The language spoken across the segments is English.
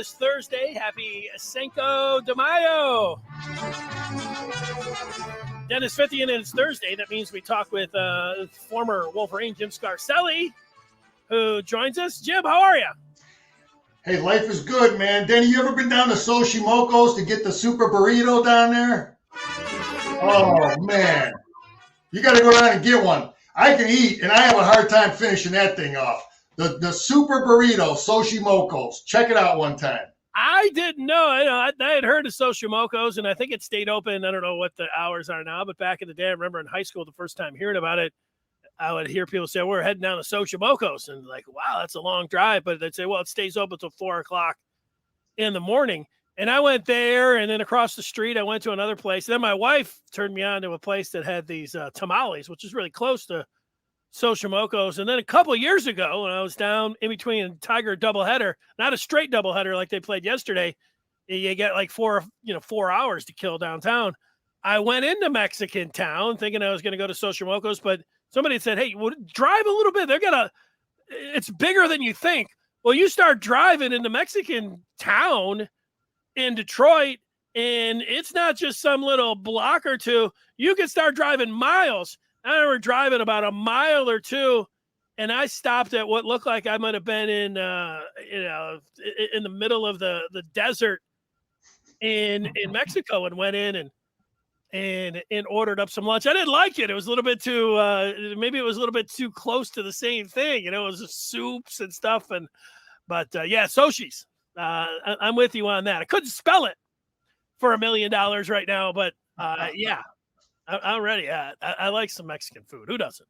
this Thursday. Happy Cinco de Mayo. Dennis 50, and it's Thursday. That means we talk with former Wolverine Jim Scarcelli, who joins us. Jim, how are you? Hey, life is good, man. Denny, you ever been down to Xochimilco's to get the super burrito down there? Oh, man. You got to go down and get one. I can eat, and I have a hard time finishing that thing off. The super burrito, Xochimilco's. Check it out one time. I didn't know. I had heard of Xochimilco's, and I think it stayed open. I don't know what the hours are now, but back in the day, I remember in high school the first time hearing about it, I would hear people say, we're heading down to Xochimilco's, and like, wow, that's a long drive. But they'd say, well, it stays open until 4 o'clock in the morning. And I went there, and then across the street, I went to another place. Then my wife turned me on to a place that had these tamales, which is really close to Xochimilco's. And then a couple of years ago, when I was down in between a Tiger doubleheader, not a straight doubleheader like they played yesterday, you get like 4 hours to kill downtown. I went into Mexican town thinking I was going to go to Xochimilco's, but somebody said, hey, drive a little bit. It's bigger than you think. Well, you start driving into Mexican town in Detroit, and it's not just some little block or two. You can start driving miles. I remember driving about a mile or two, and I stopped at what looked like I might have been in the middle of the desert in Mexico, and went in and ordered up some lunch. I didn't like it. It was a little bit too, maybe it was a little bit too close to the same thing. It was just soups and stuff. But Xochis. I'm with you on that. I couldn't spell it for $1 million right now, but I'm ready. I like some Mexican food. Who doesn't?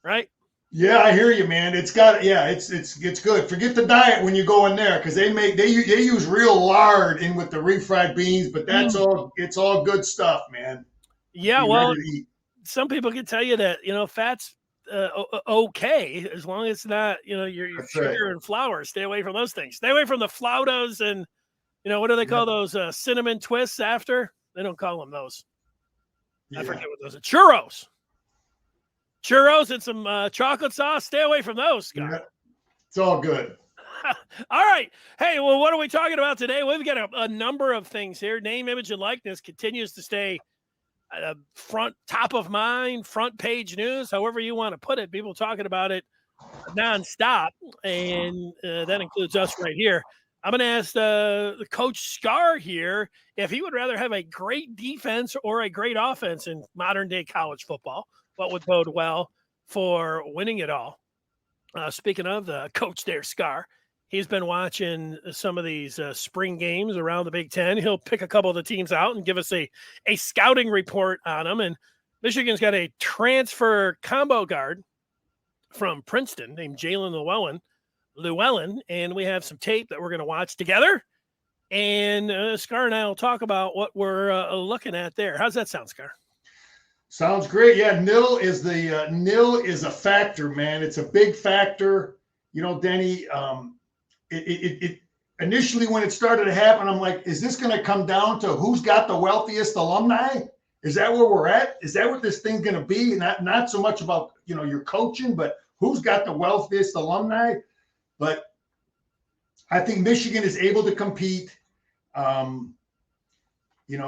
Right? Yeah, I hear you, man. It's good. Forget the diet when you go in there, because they use real lard in with the refried beans, but it's all good stuff, man. Yeah, well, some people can tell you that fat's okay as long as it's not your sugar and flour. Stay away from those things. Stay away from the flautas and what do they call those cinnamon twists after? They don't call them those. I forget what those are. Churros and some chocolate sauce. Stay away from those, Scott. Yeah, it's all good. All right. Hey, well, what are we talking about today? We've got a number of things here. Name, image, and likeness continues to stay top of mind, front page news, however you want to put it. People talking about it nonstop, and that includes us right here. I'm going to ask the Coach Scar here if he would rather have a great defense or a great offense in modern-day college football. What would bode well for winning it all? Speaking of the coach there, Scar, he's been watching some of these spring games around the Big Ten. He'll pick a couple of the teams out and give us a scouting report on them. And Michigan's got a transfer combo guard from Princeton named Jaelin Llewellyn, and we have some tape that we're going to watch together. And Scar and I will talk about what we're looking at there. How's that sound, Scar? Sounds great. Yeah, NIL is a factor, man. It's a big factor. Denny, it initially when it started to happen, I'm like, is this going to come down to who's got the wealthiest alumni? Is that where we're at? Is that what this thing's going to be? Not so much about, your coaching, but who's got the wealthiest alumni? But I think Michigan is able to compete.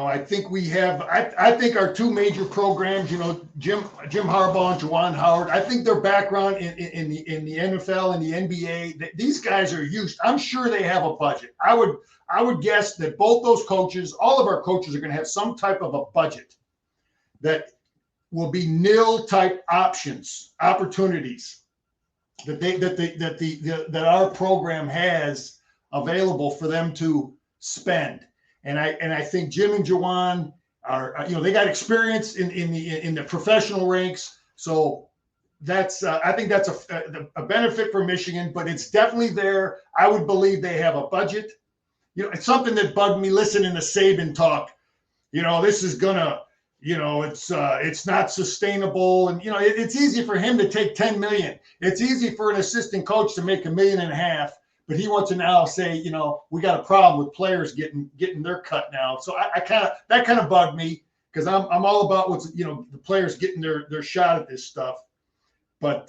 I think we have. I think our two major programs, Jim Harbaugh and Juwan Howard. I think their background in the NFL and the NBA, these guys are used. I'm sure they have a budget. I would guess that both those coaches, all of our coaches, are going to have some type of a budget that will be NIL type opportunities that our program has available for them to spend. And I think Jim and Juwan are, they got experience in the professional ranks. So that's I think that's a benefit for Michigan, but it's definitely there. I would believe they have a budget. It's something that bugged me listening to Saban talk. This is gonna, it's not sustainable, and it's easy for him to take $10 million. It's easy for an assistant coach to make $1.5 million. But he wants to now say, we got a problem with players getting their cut now. So that kind of bugged me, because I'm all about the players getting their shot at this stuff. But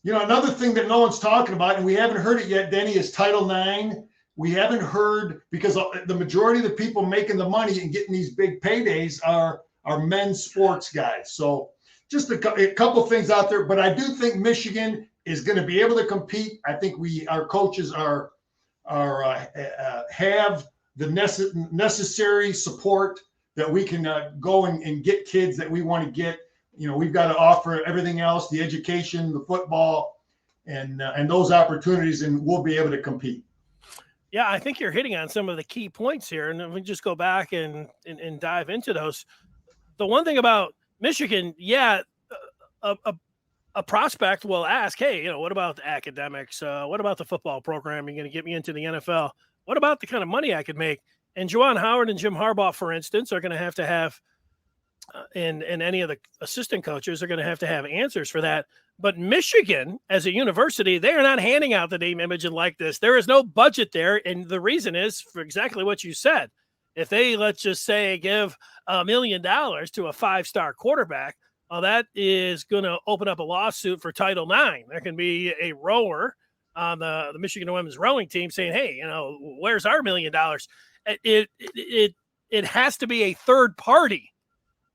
Another thing that no one's talking about, and we haven't heard it yet, Denny, is Title IX. We haven't heard, because the majority of the people making the money and getting these big paydays are men's sports guys. So just a couple things out there, but I do think Michigan is going to be able to compete. I think our coaches have the necessary support that we can go and get kids that we want to get. We've got to offer everything else, the education, the football, and those opportunities, and we'll be able to compete. Yeah, I think you're hitting on some of the key points here, and if we just go back and dive into those. The one thing about Michigan, a prospect will ask, hey, what about the academics? What about the football program? You're going to get me into the NFL? What about the kind of money I could make? And Juwan Howard and Jim Harbaugh, for instance, are going to have and any of the assistant coaches are going to have answers for that. But Michigan, as a university, they are not handing out the name, image, and likeness. There is no budget there. And the reason is for exactly what you said. If they, let's just say, give $1 million to a 5-star quarterback, well, that is going to open up a lawsuit for Title IX. There can be a rower on the Michigan women's rowing team saying, hey, where's our $1 million? It has to be a third party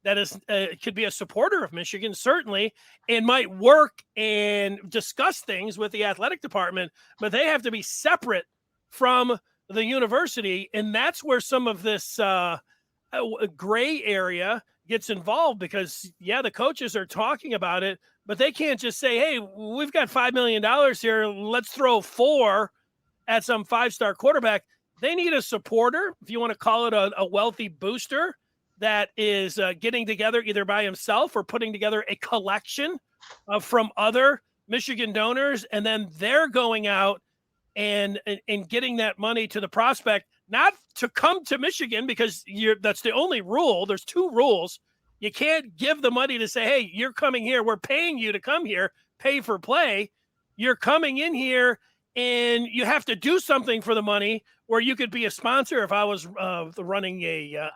that is could be a supporter of Michigan, certainly, and might work and discuss things with the athletic department, but they have to be separate from the university. And that's where some of this gray area gets involved because, the coaches are talking about it, but they can't just say, hey, we've got $5 million here. Let's throw 4 at some 5-star quarterback. They need a supporter, if you want to call it a wealthy booster, that is getting together either by himself or putting together a collection from other Michigan donors. And then they're going out and getting that money to the prospect, not to come to Michigan because that's the only rule. There's 2 rules. You can't give the money to say, hey, you're coming here. We're paying you to come here, pay for play. You're coming in here and you have to do something for the money. Where you could be a sponsor if I was running if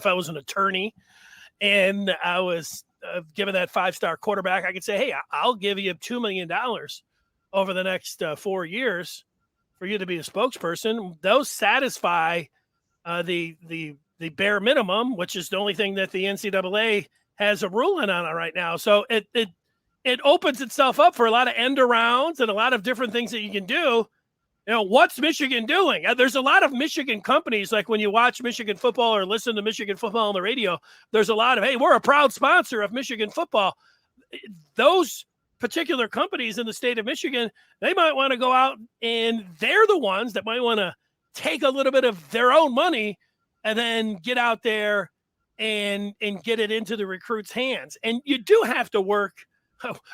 I was an attorney and I was given that 5-star quarterback, I could say, hey, I'll give you $2 million over the next 4 years for you to be a spokesperson. Those satisfy the bare minimum, which is the only thing that the NCAA has a ruling on it right now. So it opens itself up for a lot of end arounds and a lot of different things that you can do. What's Michigan doing? There's a lot of Michigan companies, like when you watch Michigan football or listen to Michigan football on the radio, there's a lot of, hey, we're a proud sponsor of Michigan football. Those particular companies in the state of Michigan, they might want to go out and they're the ones that might want to take a little bit of their own money and then get out there and get it into the recruits' hands. And you do have to work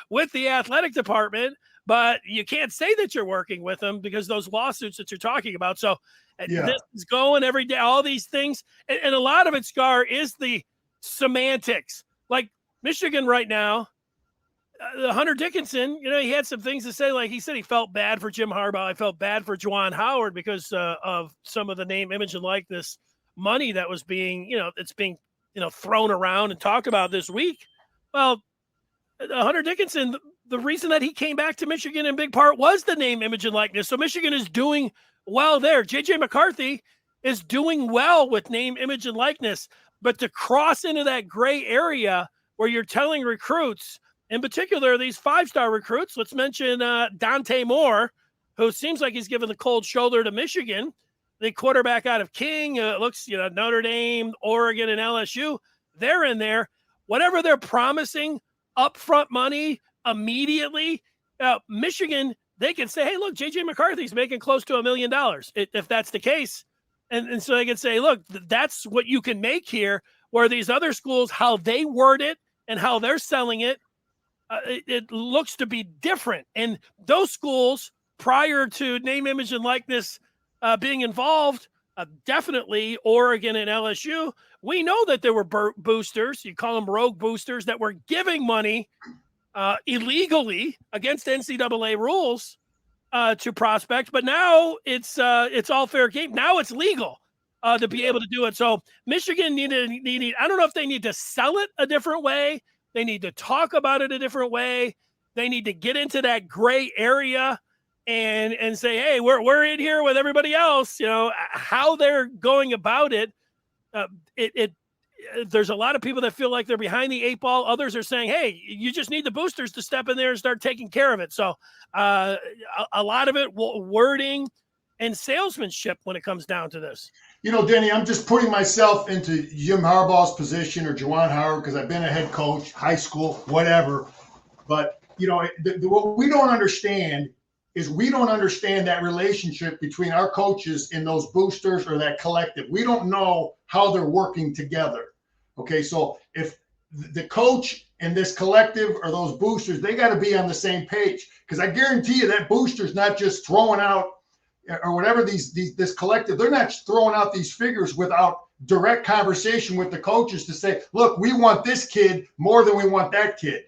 with the athletic department, but you can't say that you're working with them because those lawsuits that you're talking about. So this is going every day, all these things. And a lot of it, Scar, is the semantics. Like Michigan right now, Hunter Dickinson, he had some things to say. Like he said he felt bad for Jim Harbaugh. I felt bad for Juwan Howard because of some of the name, image, and likeness money that was being, it's being, thrown around and talked about this week. Well, Hunter Dickinson, the reason that he came back to Michigan in big part was the name, image, and likeness. So Michigan is doing well there. J.J. McCarthy is doing well with name, image, and likeness. But to cross into that gray area where you're telling recruits, in particular these 5-star recruits, let's mention Dante Moore, who seems like he's given the cold shoulder to Michigan, the quarterback out of King, looks, Notre Dame, Oregon, and LSU, they're in there. Whatever they're promising, upfront money, immediately, Michigan, they can say, hey, look, J.J. McCarthy's making close to $1 million if that's the case. And so they can say, look, that's what you can make here, where these other schools, how they word it and how they're selling it, it looks to be different. And those schools, prior to name, image, and likeness being involved, definitely Oregon and LSU, we know that there were boosters, you call them rogue boosters, that were giving money illegally against NCAA rules to prospects, but now it's all fair game. Now it's legal to be able to do it. So Michigan needed. I don't know if they need to sell it a different way, They need to talk about it a different way. They need to get into that gray area and say, hey, we're in here with everybody else. How they're going about it. There's a lot of people that feel like they're behind the 8 ball. Others are saying, hey, you just need the boosters to step in there and start taking care of it. So a lot of it wording and salesmanship when it comes down to this. Denny, I'm just putting myself into Jim Harbaugh's position or Juwan Howard because I've been a head coach, high school, whatever. But, what we don't understand is we don't understand that relationship between our coaches and those boosters or that collective. We don't know how they're working together. Okay, so if the coach and this collective or those boosters, they got to be on the same page, because I guarantee you that booster's not just throwing out or whatever this collective, they're not throwing out these figures without direct conversation with the coaches to say, look, we want this kid more than we want that kid.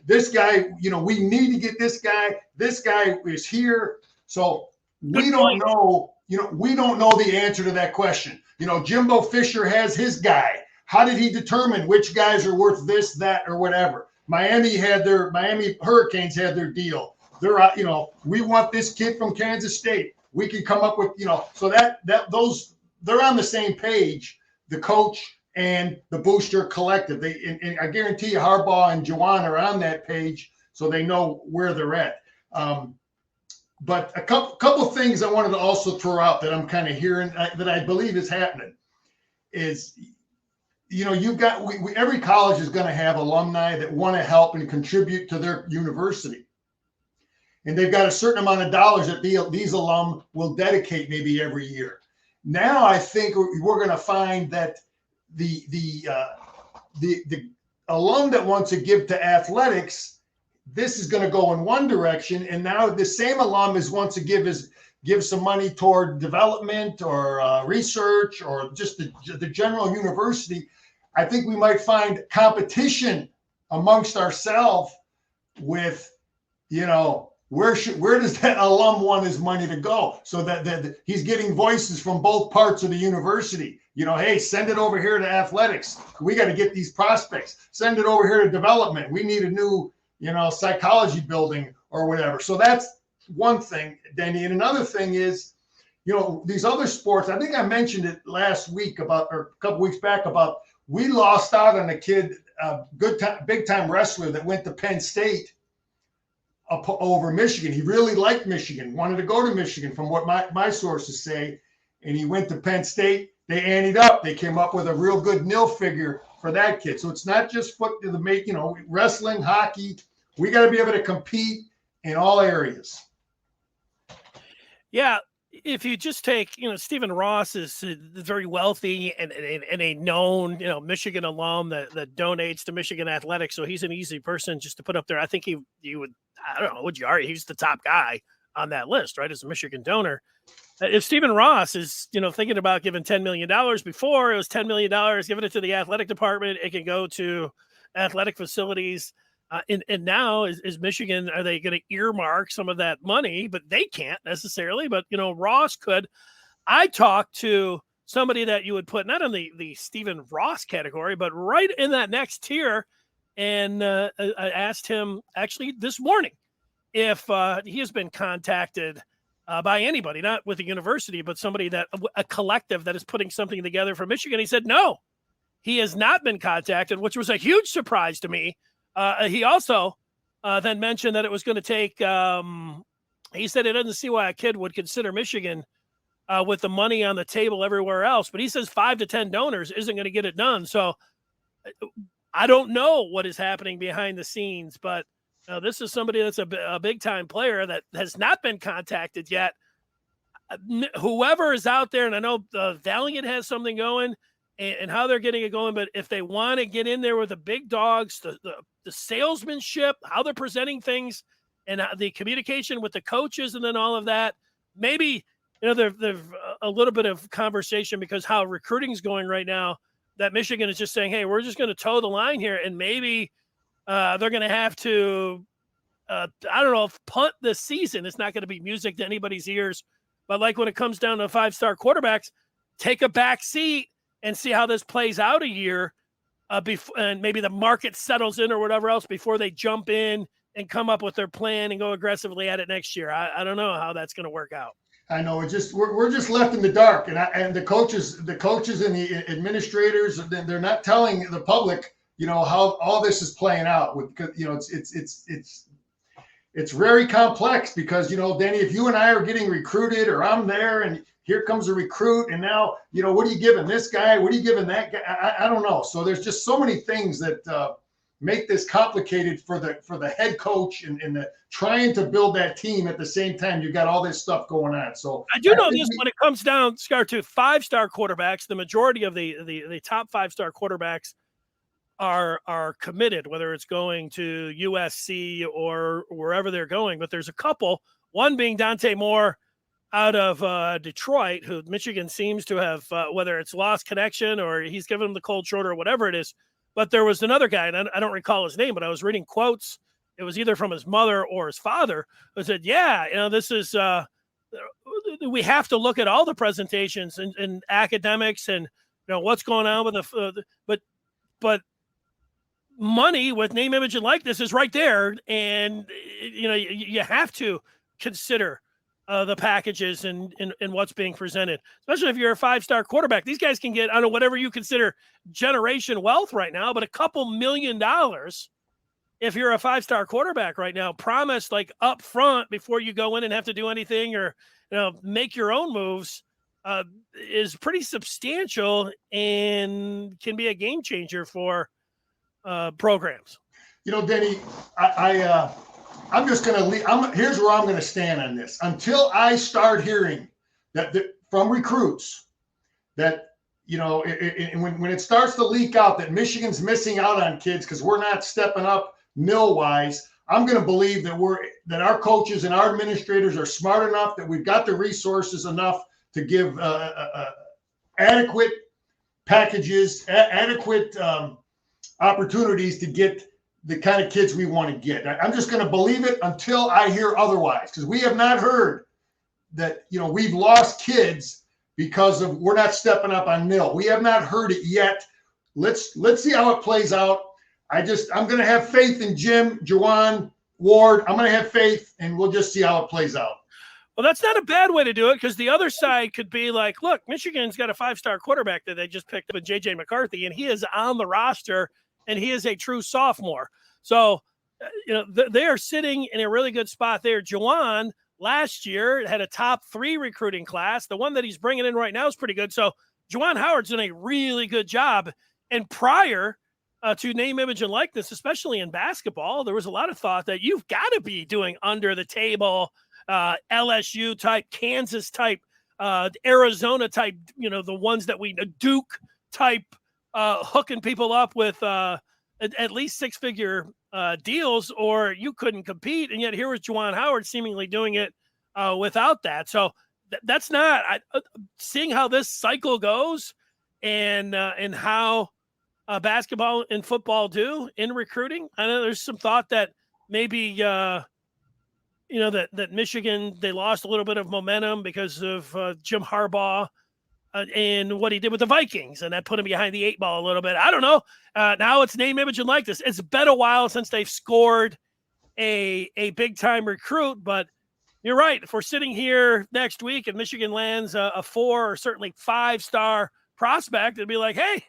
This guy, we need to get this guy. This guy is here. So we don't know, we don't know the answer to that question. Jimbo Fisher has his guy. How did he determine which guys are worth this, that, or whatever? Miami Hurricanes had their deal. They're, we want this kid from Kansas State. We can come up with, so those they're on the same page, the coach and the booster collective. And I guarantee you Harbaugh and Juwan are on that page, so they know where they're at. But a couple of things I wanted to also throw out that I'm kind of hearing that I believe is happening is, you've got every college is going to have alumni that want to help and contribute to their university. And they've got a certain amount of dollars that these alum will dedicate maybe every year. Now I think we're going to find that the alum that wants to give to athletics, this is going to go in one direction, and now the same alum wants to give some money toward development or research or just the general university. I think we might find competition amongst ourselves with, where does that alum want his money to go? So that he's getting voices from both parts of the university. Hey, send it over here to athletics. We got to get these prospects. Send it over here to development. We need a new, psychology building or whatever. So that's one thing, Denny. And another thing is, these other sports, I think I mentioned it last week or a couple weeks back about we lost out on a kid, big time wrestler that went to Penn State over Michigan. He really liked Michigan, wanted to go to Michigan from what my sources say. And he went to Penn State. They anteed up. They came up with a real good NIL figure for that kid. So it's not just wrestling, hockey. We got to be able to compete in all areas. Yeah. If you just take, Stephen Ross is very wealthy and a known, Michigan alum that donates to Michigan athletics. So he's an easy person just to put up there. I think he would, I don't know, would you argue he's the top guy on that list, right? As a Michigan donor. If Stephen Ross is, thinking about giving $10 million before, it was $10 million, giving it to the athletic department. It can go to athletic facilities. And now is Michigan, are they going to earmark some of that money? But they can't necessarily. But, Ross could. I talked to somebody that you would put not in the Stephen Ross category, but right in that next tier. And I asked him actually this morning if he has been contacted by anybody, not with the university, but somebody a collective that is putting something together for Michigan. He said, no, he has not been contacted, which was a huge surprise to me. He also then mentioned that it was going to take, he said he doesn't see why a kid would consider Michigan with the money on the table everywhere else. But he says 5 to 10 donors isn't going to get it done. So I don't know what is happening behind the scenes, but this is somebody that's a big-time player that has not been contacted yet. Whoever is out there, and I know Valiant has something going, and how they're getting it going, but if they want to get in there with the big dogs, the salesmanship, how they're presenting things, and the communication with the coaches, and then all of that, maybe there's a little bit of conversation because how recruiting is going right now, that Michigan is just saying, hey, we're just going to toe the line here, and maybe they're going to have to, I don't know, if punt this season. It's not going to be music to anybody's ears, but like when it comes down to 5-star quarterbacks, take a back seat and see how this plays out a year and maybe the market settles in or whatever else before they jump in and come up with their plan and go aggressively at it next year. I don't know how that's going to work out. I know we're just left in the dark, and the coaches and the administrators, they're not telling the public, how all this is playing out. It's very complex because, Denny, if you and I are getting recruited or I'm there and here comes a recruit and now, what are you giving this guy? What are you giving that guy? I don't know. So there's just so many things that make this complicated for the head coach and the trying to build that team at the same time. You got all this stuff going on. So I do know this when it comes down, Scar, to 5-star quarterbacks, the majority of the top 5-star quarterbacks are committed, whether it's going to USC or wherever they're going. But there's a couple, one being Dante Moore out of Detroit, who Michigan seems to have, whether it's lost connection or he's given him the cold shoulder or whatever it is. But there was another guy, and I don't recall his name, but I was reading quotes. It was either from his mother or his father who said, this is we have to look at all the presentations and academics and, what's going on with but money with name, image, and likeness is right there. And, you have to consider the packages and what's being presented, especially if you're a 5-star quarterback. These guys can get, I don't know, whatever you consider generation wealth right now, but a couple $1 million if you're a 5-star quarterback right now, promised like up front before you go in and have to do anything or, make your own moves is pretty substantial and can be a game changer for programs. Denny, I'm just going to leave. Here's where I'm going to stand on this. Until I start hearing that from recruits that, when it starts to leak out that Michigan's missing out on kids because we're not stepping up NIL-wise, I'm going to believe that our coaches and our administrators are smart enough, that we've got the resources enough to give adequate packages, adequate opportunities to get the kind of kids we want to get. I'm just going to believe it until I hear otherwise, because we have not heard that, we've lost kids because of we're not stepping up on NIL. We have not heard it yet. Let's see how it plays out. I'm going to have faith in Jim, Juwan, Ward. I'm going to have faith, and we'll just see how it plays out. Well, that's not a bad way to do it, because the other side could be like, look, Michigan's got a 5-star quarterback that they just picked up in J.J. McCarthy, and he is on the roster, and he is a true sophomore. So, they are sitting in a really good spot there. Juwan last year had a top 3 recruiting class. The one that he's bringing in right now is pretty good. So Juwan Howard's doing a really good job. And prior to name, image, and likeness, especially in basketball, there was a lot of thought that you've got to be doing under the table, LSU type, Kansas type, Arizona type, the ones that Duke type, hooking people up with at least 6-figure deals, or you couldn't compete. And yet here was Juwan Howard seemingly doing it without that. So that's not seeing how this cycle goes and how basketball and football do in recruiting. I know there's some thought that maybe, that Michigan, they lost a little bit of momentum because of Jim Harbaugh and what he did with the Vikings, and that put him behind the 8 ball a little bit. I don't know. Now it's name, image, and likeness. It's been a while since they've scored a big-time recruit, but you're right. If we're sitting here next week and Michigan lands a 4 or certainly 5-star prospect, it'd be like, hey,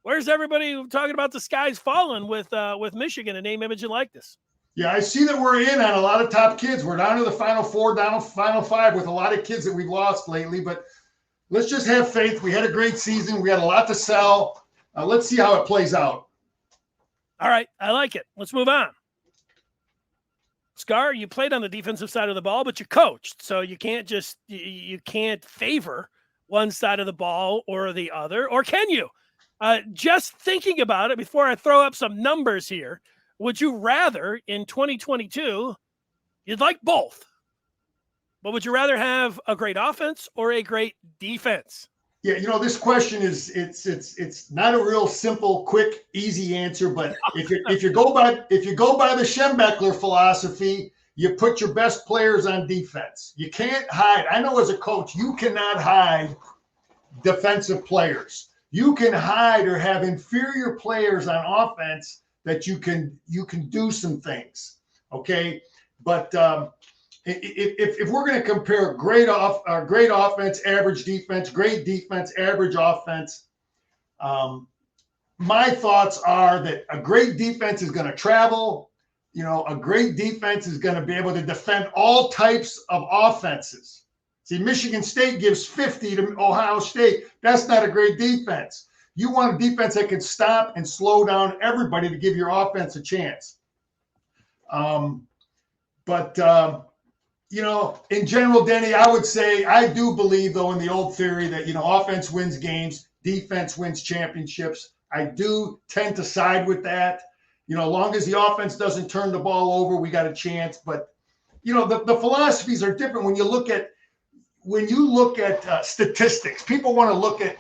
where's everybody talking about the sky's falling with Michigan and name, image, and likeness? Yeah, I see that we're in on a lot of top kids. We're down to the Final 4, down to Final 5 with a lot of kids that we've lost lately, but let's just have faith. We had a great season. We had a lot to sell. Let's see how it plays out. All right. I like it. Let's move on. Scar, you played on the defensive side of the ball, but you coached. So you can't you can't favor one side of the ball or the other, or can you? Just thinking about it before I throw up some numbers here, would you rather in 2022, you'd like both, but would you rather have a great offense or a great defense? Yeah, this question is it's not a real simple, quick, easy answer. But if you go by the Schembechler philosophy, you put your best players on defense. You can't hide. I know as a coach, you cannot hide defensive players. You can hide or have inferior players on offense that you can do some things. Okay, but if we're going to compare great offense, average defense, great defense, average offense, my thoughts are that a great defense is going to travel. A great defense is going to be able to defend all types of offenses. See, Michigan State gives 50 to Ohio State. That's not a great defense. You want a defense that can stop and slow down everybody to give your offense a chance. In general, Denny, I would say I do believe, though, in the old theory that, offense wins games, defense wins championships. I do tend to side with that. As long as the offense doesn't turn the ball over, we got a chance. But, the philosophies are different when you look at statistics. People want to look at,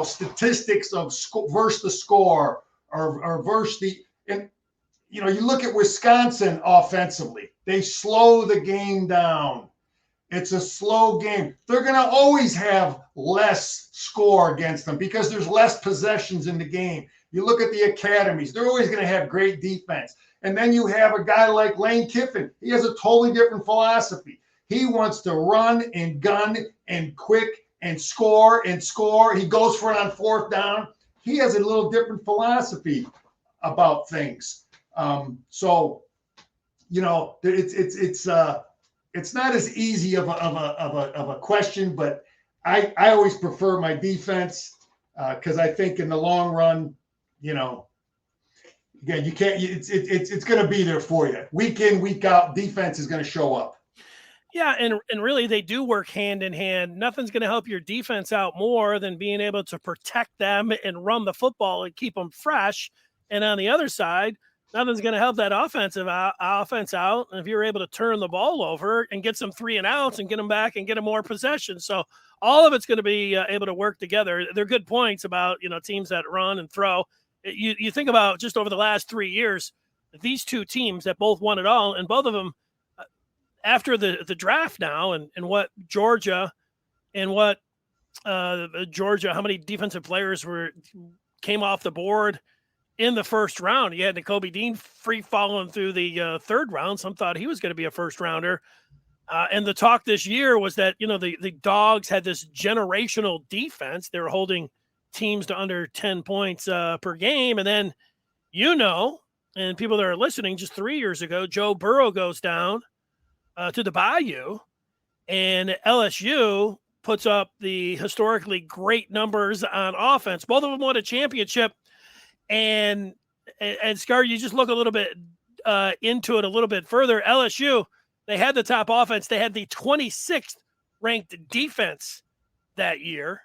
statistics of versus the score or versus the – and, you look at Wisconsin offensively. They slow the game down. It's a slow game. They're going to always have less score against them because there's less possessions in the game. You look at the academies. They're always going to have great defense. And then you have a guy like Lane Kiffin. He has a totally different philosophy. He wants to run and gun and quick and score and score. He goes for it on fourth down. He has a little different philosophy about things. It's not as easy of a question, but I always prefer my defense because I think in the long run, again, you can't. It's going to be there for you. Week in, week out, defense is going to show up. Yeah, and really they do work hand in hand. Nothing's going to help your defense out more than being able to protect them and run the football and keep them fresh. And on the other side, nothing's going to help that offense out. And if you're able to turn the ball over and get some 3 and outs and get them back and get them more possession. So all of it's going to be able to work together. They're good points about, teams that run and throw. You think about just over the last 3 years, these two teams that both won it all, and both of them after the draft now and what Georgia and what Georgia, how many defensive players came off the board in the first round. You had Nakobe Dean free falling through the third round. Some thought he was going to be a first rounder. And the talk this year was that, the Dogs had this generational defense. They were holding teams to under 10 points per game. And then, and people that are listening, just 3 years ago, Joe Burrow goes down to the Bayou, and LSU puts up the historically great numbers on offense. Both of them won a championship. And Scar, you just look a little bit into it a little bit further. LSU, they had the top offense. They had the 26th ranked defense that year.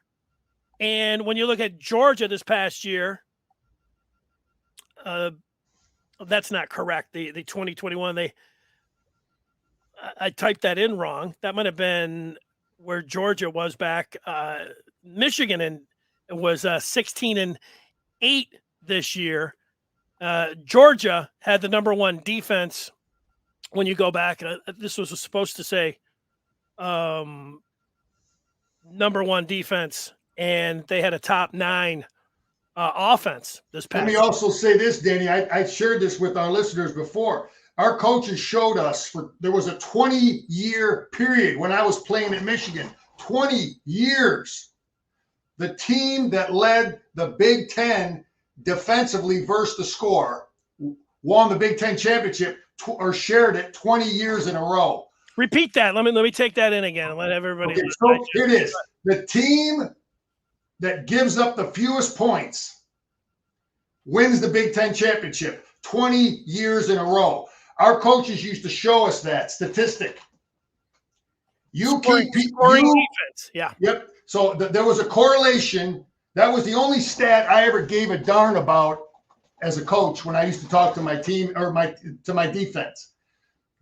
And when you look at Georgia this past year, that's not correct. The 2021, I typed that in wrong. That might have been where Georgia was back. Michigan and it was 16-8 this year. Georgia had the number one defense when you go back. This was supposed to say number one defense, and they had a top 9 offense this past. Let me also say this, Danny. I shared this with our listeners before. Our coaches showed us there was a 20-year period when I was playing at Michigan. 20 years. The team that led the Big Ten defensively versus the score won the Big Ten championship or shared it 20 years in a row. Repeat that. Let me take that in again and let everybody. Okay, so here it is. The team that gives up the fewest points wins the Big Ten championship 20 years in a row. Our coaches used to show us that statistic. Scoring defense. Yeah. Yep. So there was a correlation. That was the only stat I ever gave a darn about as a coach when I used to talk to my team or to my defense.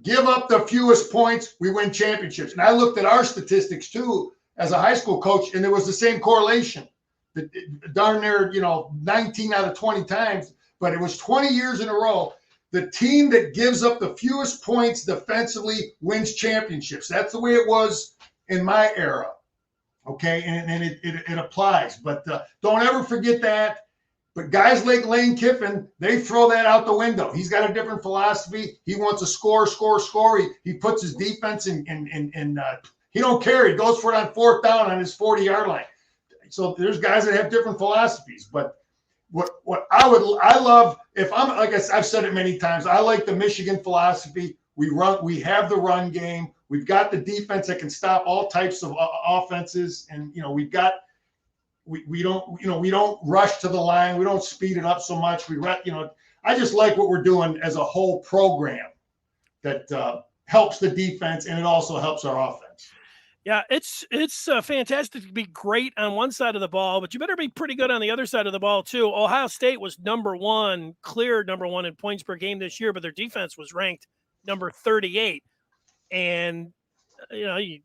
Give up the fewest points, we win championships. And I looked at our statistics too as a high school coach, and there was the same correlation. Darn near, 19 out of 20 times, but it was 20 years in a row. The team that gives up the fewest points defensively wins championships. That's the way it was in my era. Okay, and it applies. But don't ever forget that. But guys like Lane Kiffin, they throw that out the window. He's got a different philosophy. He wants to score. He puts his defense in he don't care. He goes for it on 4th down on his 40-yard line. So there's guys that have different philosophies. But what I love, if I'm like I've said it many times, I like the Michigan philosophy. We have the run game. We've got the defense that can stop all types of offenses, and we don't rush to the line. We don't speed it up so much. I just like what we're doing as a whole program that helps the defense, and it also helps our offense. Yeah, it's fantastic to be great on one side of the ball, but you better be pretty good on the other side of the ball too. Ohio State was clear number one in points per game this year, but their defense was ranked number 38. And a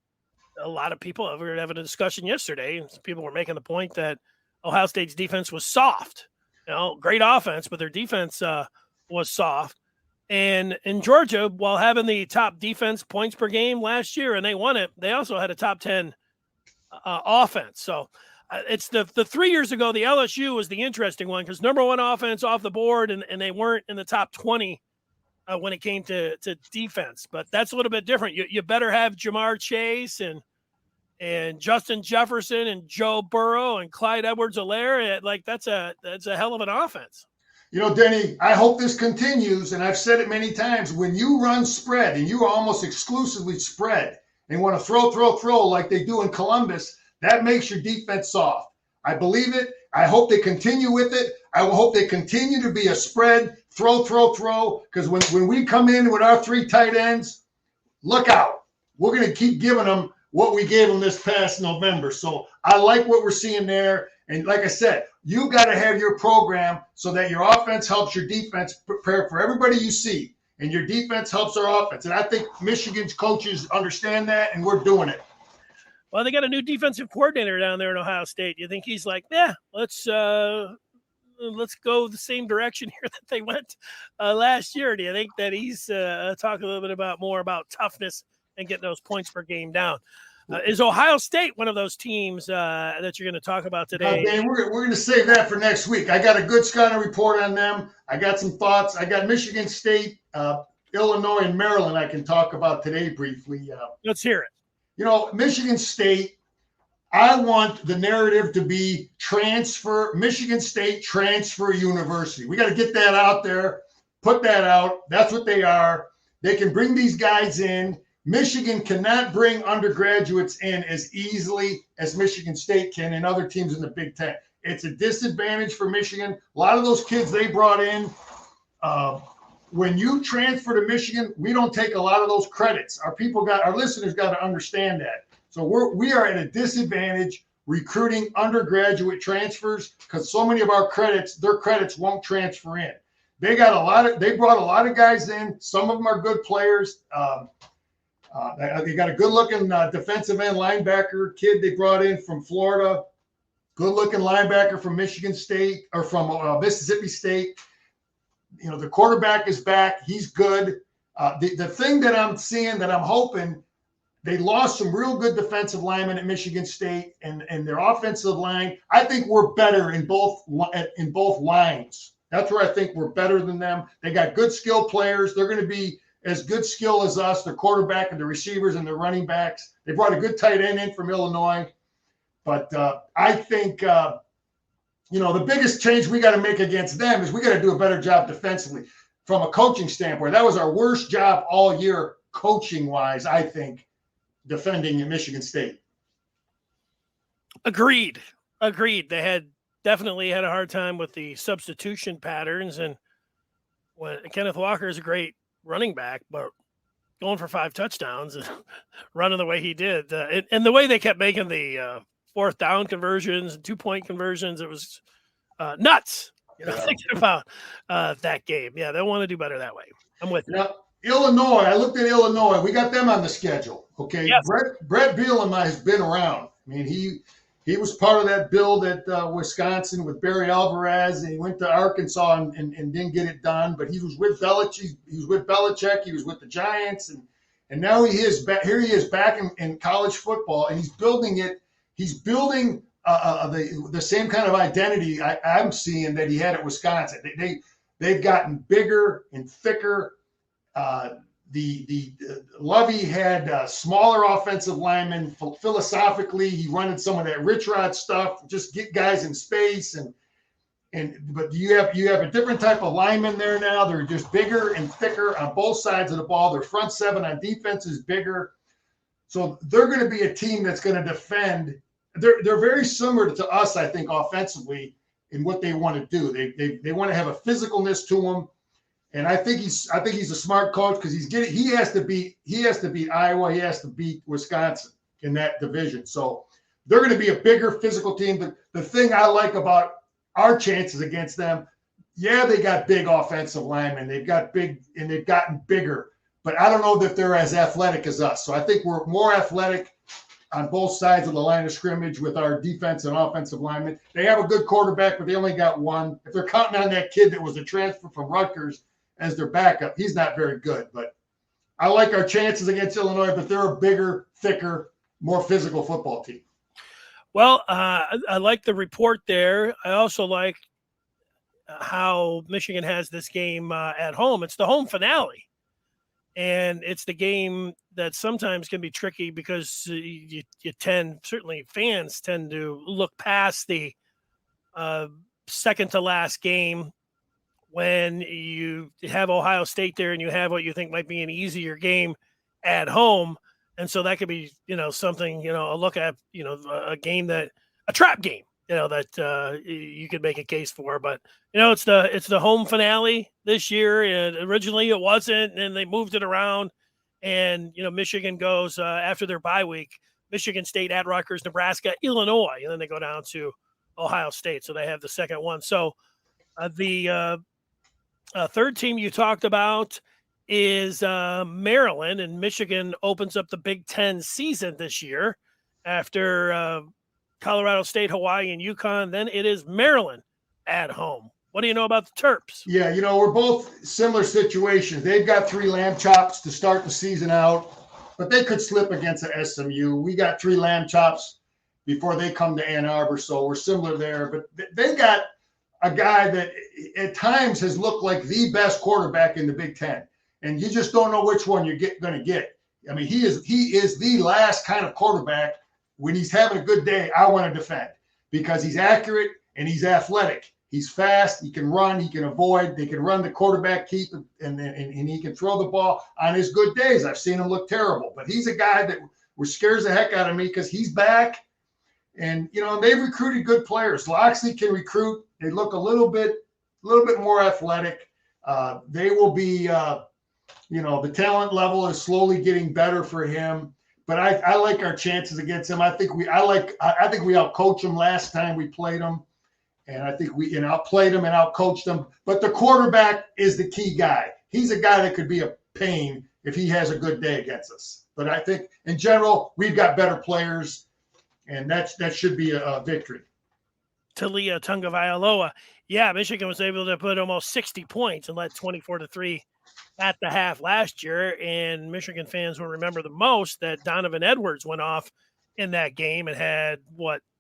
lot of people, we were having a discussion yesterday, and people were making the point that Ohio State's defense was soft. Great offense, but their defense was soft. And in Georgia, while having the top defense points per game last year, and they won it, they also had a top 10 offense. So it's the 3 years ago, the LSU was the interesting one because number one offense off the board, and they weren't in the top 20 when it came to defense. But that's a little bit different. You better have Jamar Chase and Justin Jefferson and Joe Burrow and Clyde Edwards-Helaire. Like that's a hell of an offense. Denny, I hope this continues, and I've said it many times. When you run spread, and you are almost exclusively spread, and want to throw like they do in Columbus, that makes your defense soft. I believe it. I hope they continue with it. I will hope they continue to be a spread, throw, because when we come in with our 3 tight ends, look out. We're going to keep giving them what we gave them this past November. So I like what we're seeing there. And like I said, you got to have your program so that your offense helps your defense prepare for everybody you see, and your defense helps our offense. And I think Michigan's coaches understand that, and we're doing it. Well, they got a new defensive coordinator down there in Ohio State. You think he's like, yeah, let's go the same direction here that they went last year? Do you think that he's talking a little bit more about toughness and getting those points per game down? Is Ohio State one of those teams that you're going to talk about today? Dan, we're going to save that for next week. I got a good scouting report on them. I got some thoughts. I got Michigan State, Illinois, and Maryland I can talk about today briefly. Let's hear it. Michigan State, I want the narrative to be Michigan State transfer university. We got to get that out there, put that out. That's what they are. They can bring these guys in. Michigan cannot bring undergraduates in as easily as Michigan State can and other teams in the Big Ten. It's a disadvantage for Michigan. A lot of those kids they brought in, when you transfer to Michigan, we don't take a lot of those credits. Our listeners got to understand that. So we are at a disadvantage recruiting undergraduate transfers because so many of their credits won't transfer in. They brought a lot of guys in. Some of them are good players. They got a good-looking defensive end linebacker kid they brought in from Florida. Good-looking linebacker from Michigan State or from Mississippi State. The quarterback is back. He's good. The thing that I'm seeing that I'm hoping, they lost some real good defensive linemen at Michigan State and their offensive line. I think we're better in both lines. That's where I think we're better than them. They got good skill players. They're going to be as good skill as us, the quarterback and the receivers and the running backs. They brought a good tight end in from Illinois. But I think, the biggest change we got to make against them is we got to do a better job defensively from a coaching standpoint. That was our worst job all year coaching-wise, I think, defending at Michigan State. Agreed. They definitely had a hard time with the substitution patterns. And when Kenneth Walker is a great running back, but going for 5 touchdowns and running the way he did, and the way they kept making the 4th down conversions and 2-point conversions, it was nuts. Thinking about that game. Yeah, they'll want to do better that way. I'm with you. Now, Illinois, I looked at Illinois. We got them on the schedule. Okay, yes. Brett Bielema has been around. I mean, he was part of that build at Wisconsin with Barry Alvarez, and he went to Arkansas and didn't get it done. But he was with Belichick. He was with the Giants, and now he is back. Here he is back in college football, and he's building it. he's building the same kind of identity I'm seeing that he had at Wisconsin. They've gotten bigger and thicker. The Lovey had smaller offensive linemen. Philosophically, he running some of that Rich Rod stuff, just get guys in space but you have a different type of lineman there now. They're just bigger and thicker on both sides of the ball. Their front seven on defense is bigger. So they're going to be a team that's going to defend. They're very similar to us, I think, offensively in what they want to do. They want to have a physicalness to them. And I think he's a smart coach because he has to beat Iowa, he has to beat Wisconsin in that division. So they're going to be a bigger physical team. The thing I like about our chances against them, yeah, they got big offensive linemen. They've gotten bigger, but I don't know that they're as athletic as us. So I think we're more athletic on both sides of the line of scrimmage with our defense and offensive linemen. They have a good quarterback, but they only got one. If they're counting on that kid that was a transfer from Rutgers as their backup, he's not very good. But I like our chances against Illinois, but they're a bigger, thicker, more physical football team. Well, I like the report there. I also like how Michigan has this game at home. It's the home finale, and it's the game that sometimes can be tricky because certainly fans tend to look past the second to last game when you have Ohio State there and you have what you think might be an easier game at home. And so that could be, something, a look at, a game a trap game, that you could make a case for. But, it's the home finale this year. And originally it wasn't, and they moved it around. And, Michigan goes after their bye week, Michigan State at Rutgers, Nebraska, Illinois. And then they go down to Ohio State. So they have the second one. So the third team you talked about is Maryland, and Michigan opens up the Big Ten season this year after Colorado State, Hawaii, and UConn. Then it is Maryland at home. What do you know about the Terps? Yeah, we're both similar situations. They've got 3 lamb chops to start the season out, but they could slip against the SMU. We got 3 lamb chops before they come to Ann Arbor, so we're similar there. But they got a guy that at times has looked like the best quarterback in the Big Ten. And you just don't know which one you're going to get. I mean, he is the last kind of quarterback. When he's having a good day, I want to defend because he's accurate and he's athletic. He's fast. He can run. He can avoid. They can run the quarterback keep, and he can throw the ball on his good days. I've seen him look terrible, but he's a guy that scares the heck out of me because he's back. And they've recruited good players. Loxley can recruit. They look a little bit more athletic. They will be. The talent level is slowly getting better for him, but I like our chances against him. I think we outcoached him last time we played him, and I think we outplayed him and outcoached him. But the quarterback is the key guy. He's a guy that could be a pain if he has a good day against us. But I think in general we've got better players, and that should be a victory. Talia Tungavailoa. Yeah, Michigan was able to put almost 60 points and led 24-3 at the half last year, and Michigan fans will remember the most that Donovan Edwards went off in that game and had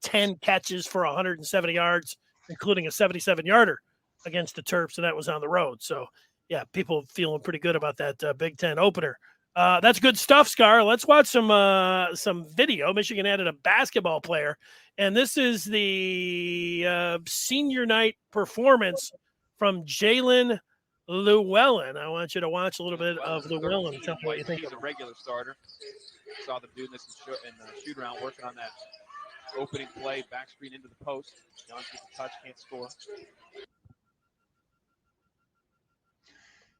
10 catches for 170 yards, including a 77-yarder against the Terps, and that was on the road. So yeah, people feeling pretty good about that Big Ten opener. That's good stuff, Scar. Let's watch some video. Michigan added a basketball player, and this is the senior night performance from Jaelin Llewellyn. I want you to watch a little bit of Llewellyn. Tell me what you think. He's a regular starter. Saw them doing this in shoot around, working on that opening play, back screen into the post. John gets a touch, can't score.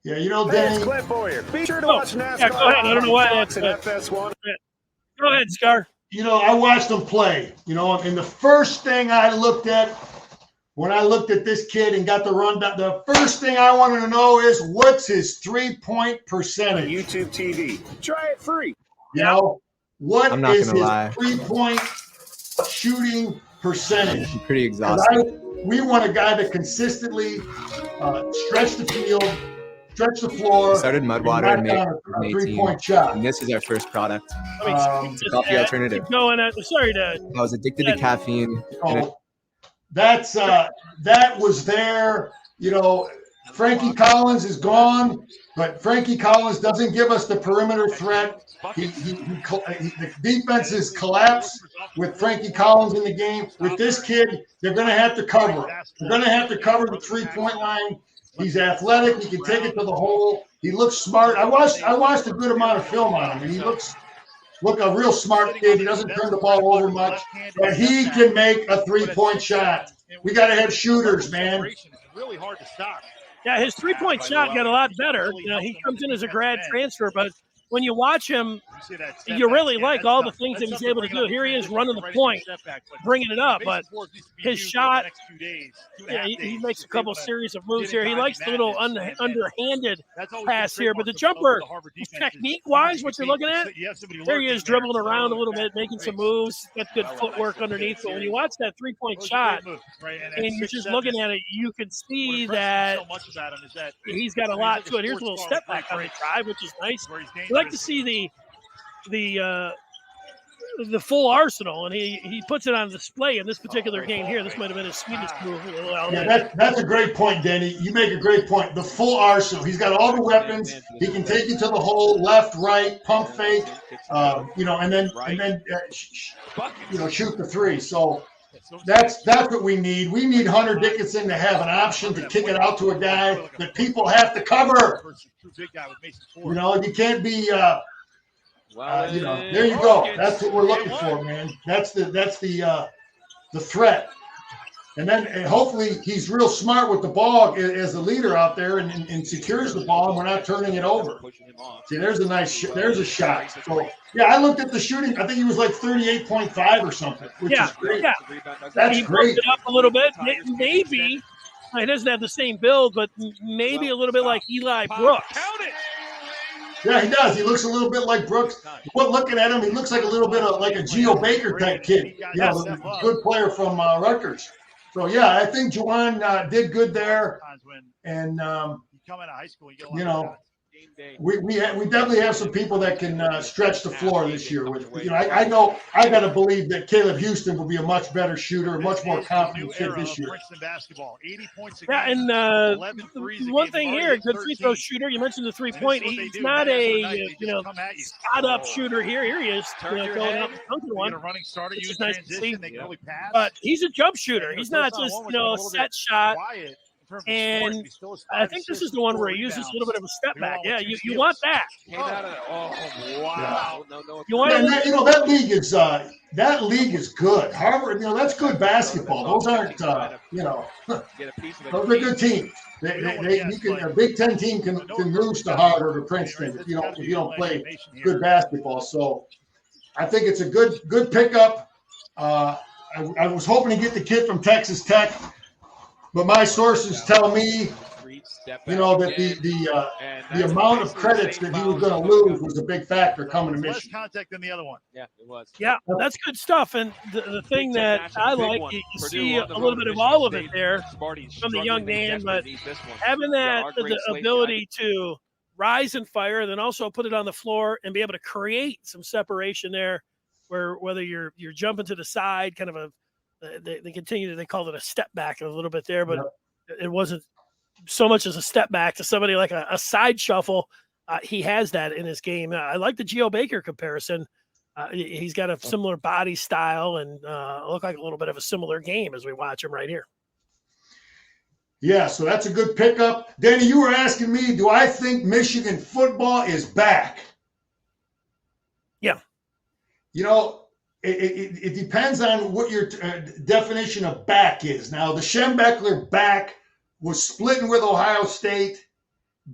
Yeah, Danny. It's Clint Boyer. Be sure to watch NASCAR. Yeah, go ahead. I don't know why that's FS1. Go ahead, Scar. I watched them play. And the first thing I looked at when I looked at this kid and got the rundown, the first thing I wanted to know is what's his 3-point percentage? YouTube TV. Try it free. What is his 3-point shooting percentage? I'm pretty exhausted. We want a guy that consistently stretch the field, stretch the floor. Started and Mudwater in knock May down a 2018, 3-point shot. and this is our first product. Coffee alternative. Keep going. Sorry to. I was addicted to caffeine. So that was there. Frankie Collins is gone, but Frankie Collins doesn't give us the perimeter threat. The defense is collapsed with Frankie Collins in the game. With this kid, they're going to have to cover him. They're going to have to cover the 3-point line. He's athletic. He can take it to the hole. He looks smart. I watched a good amount of film on him, and he looks a real smart kid. He doesn't turn the ball over much, but he can make a 3-point shot. We got to have shooters, man. Really hard to stop. Yeah, his 3-point shot got a lot better. He comes in as a grad transfer, but when you watch him, you really like all the things that he's able to do. Here he is running the point, bringing it up, but his shot, he makes a couple series of moves here. He likes the little underhanded pass here, but the jumper, technique-wise, what you're looking at, there he is dribbling around a little bit, making some moves, got good footwork underneath. But when you watch that 3-point shot, and you're just looking at it, you can see that he's got a lot to it. Here's a little step back on the drive, which is nice. You like to see the full arsenal, and he puts it on display in this particular game here. This might have been his sweetest move. Yeah, that's a great point, Danny. You make a great point. The full arsenal. He's got all the weapons. He can take you to the hole, left, right, pump fake, and then shoot the three. So that's what we need. We need Hunter Dickinson to have an option to kick it out to a guy that people have to cover. You can't be. There you go. That's what we're looking for, man. That's the threat. And then hopefully he's real smart with the ball as the leader out there and secures the ball, and we're not turning it over. See, there's a shot. So, yeah, I looked at the shooting. I think he was like 38.5 or something, which is great. Yeah. That's great. It up a little bit. Maybe he doesn't have the same build, but maybe a little bit like Eli Brooks. Yeah, he does. He looks a little bit like Brooks. But looking at him, he looks like a little bit of like a Geo Baker type kid. A good player from Rutgers. So, yeah, I think Juwan did good there. And, we definitely have some people that can stretch the floor this year. I know I got to believe that Caleb Houston will be a much better shooter, a much more confident kid this year. Yeah, and one thing here, good free throw shooter. You mentioned the 3-point. He's not a spot-up shooter here. Here he is, going up and dunking one, which is nice to see. But he's a jump shooter. He's not just a set shot. And I think this is the one where he uses a little bit of a step back. Yeah, you want that. Wow. No. You want that league is good. Harvard, that's good basketball. Those aren't, those are good teams. A Big Ten team can lose to Harvard or Princeton if you don't play good basketball. So I think it's a good pickup. I was hoping to get the kid from Texas Tech. But my sources tell me, that the amount of credits that he was going to lose was a big factor coming to Michigan. Less contact than the other one. Yeah, it was. Yeah, that's good stuff. And the thing that I like, you see a little bit of all of it there from the young man, but having the ability to rise and fire, and then also put it on the floor and be able to create some separation there, where whether you're jumping to the side, kind of they called it a step back a little bit there, but it wasn't so much as a step back to somebody like a side shuffle. He has that in his game. I like the Geo Baker comparison. He's got a similar body style and look like a little bit of a similar game as we watch him right here. Yeah, so that's a good pickup. Danny, you were asking me, do I think Michigan football is back? Yeah. It depends on what your definition of back is. Now, the Schembechler back was splitting with Ohio State,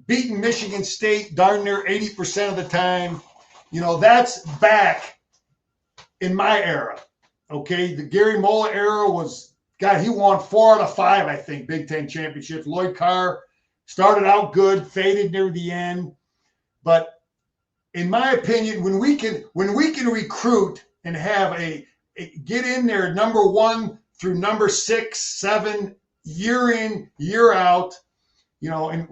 beating Michigan State darn near 80% of the time. That's back in my era. Okay, the Gary Mola era was, God, he won 4 out of 5, I think, Big Ten championships. Lloyd Carr started out good, faded near the end. But in my opinion, when we can recruit and have get in there number 1 through number 6, 7, year in, year out, and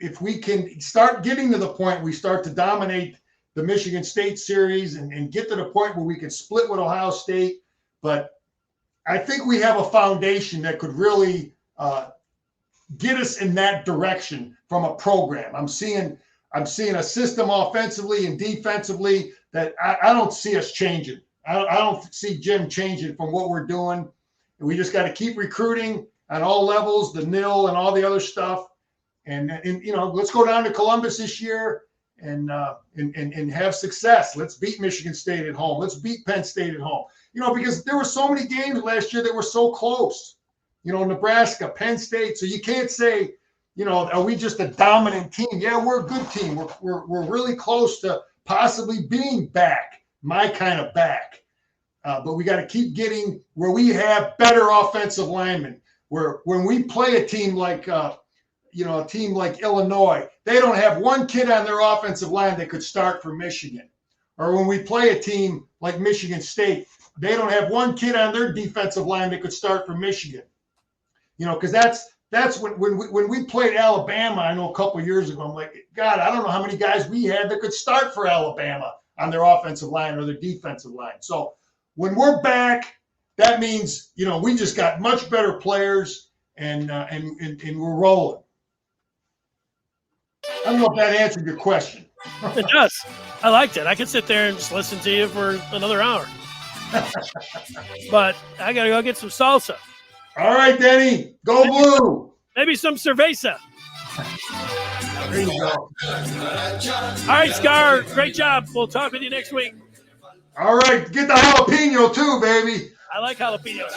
if we can start getting to the point we start to dominate the Michigan State series and get to the point where we can split with Ohio State. But I think we have a foundation that could really get us in that direction from a program. I'm seeing a system offensively and defensively that I don't see us changing. I don't see Jim changing from what we're doing. And we just got to keep recruiting at all levels, the NIL and all the other stuff. And let's go down to Columbus this year and have success. Let's beat Michigan State at home. Let's beat Penn State at home. Because there were so many games last year that were so close. Nebraska, Penn State. So you can't say, are we just a dominant team? Yeah, we're a good team. We're really close to possibly being back, my kind of back. But we got to keep getting where we have better offensive linemen. Where when we play a team like a team like Illinois, they don't have one kid on their offensive line that could start for Michigan. Or when we play a team like Michigan State, they don't have one kid on their defensive line that could start for Michigan. Because that's when we played Alabama, I know a couple of years ago, I'm like, God, I don't know how many guys we had that could start for Alabama on their offensive line or their defensive line. So when we're back, that means, we just got much better players and we're rolling. I don't know if that answered your question. It does. I liked it. I could sit there and just listen to you for another hour. But I got to go get some salsa. All right, Denny. Go blue. Maybe some cerveza. There you go. All right, Scar. Great job. We'll talk with you next week. All right. Get the jalapeno too, baby. I like jalapenos.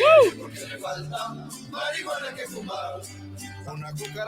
Woo!